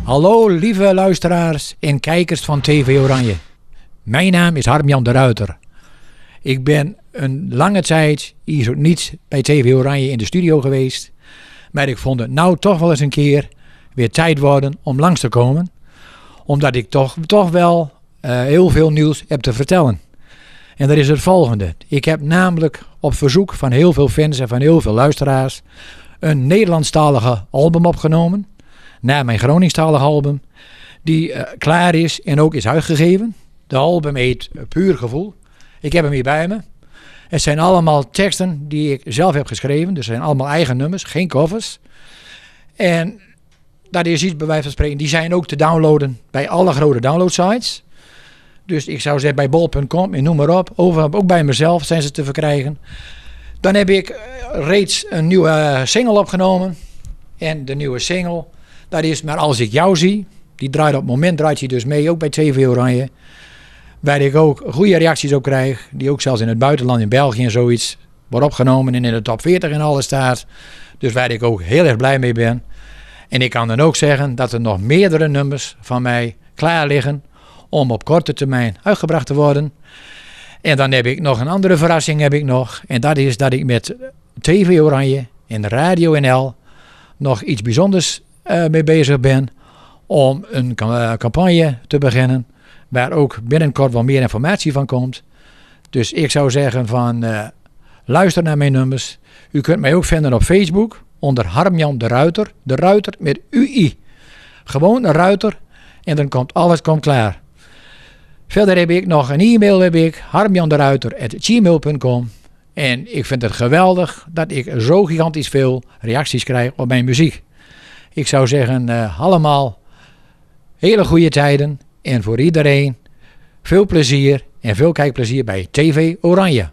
Hallo lieve luisteraars en kijkers van TV Oranje. Mijn naam is Harm-Jan de Ruiter. Ik ben een lange tijd hier niet bij TV Oranje in de studio geweest. Maar ik vond het nou toch wel eens een keer weer tijd worden om langs te komen. Omdat ik toch wel heel veel nieuws heb te vertellen. En dat is het volgende. Ik heb namelijk op verzoek van heel veel fans en van heel veel luisteraars een Nederlandstalige album opgenomen. Na mijn Groningstalige album. Die klaar is en ook is uitgegeven. De album heet Puur Gevoel. Ik heb hem hier bij me. Het zijn allemaal teksten die ik zelf heb geschreven. Dus het zijn allemaal eigen nummers, geen covers. En dat is iets bij wijze van spreken. Die zijn ook te downloaden bij alle grote downloadsites. Dus ik zou zeggen bij bol.com en noem maar op. Ook bij mezelf zijn ze te verkrijgen. Dan heb ik reeds een nieuwe single opgenomen. En de nieuwe single, dat is Maar Als Ik Jou Zie. Die draait op het moment draait hij dus mee, ook bij TV Oranje. Waar ik ook goede reacties op krijg. Die ook zelfs in het buitenland, in België en zoiets, wordt opgenomen en in de top 40 en alles staat. Dus waar ik ook heel erg blij mee ben. En ik kan dan ook zeggen dat er nog meerdere nummers van mij klaar liggen om op korte termijn uitgebracht te worden. En dan heb ik nog een andere verrassing heb ik nog. En dat is dat ik met TV Oranje en Radio NL nog iets bijzonders mee bezig ben. Om een campagne te beginnen. Waar ook binnenkort wel meer informatie van komt. Dus ik zou zeggen van luister naar mijn nummers. U kunt mij ook vinden op Facebook onder Harm-Jan de Ruiter. De Ruiter met UI. Gewoon een Ruiter en dan komt alles klaar. Verder heb ik nog een e-mail, harmjanderuiter@gmail.com. En ik vind het geweldig dat ik zo gigantisch veel reacties krijg op mijn muziek. Ik zou zeggen allemaal hele goede tijden. En voor iedereen veel plezier en veel kijkplezier bij TV Oranje.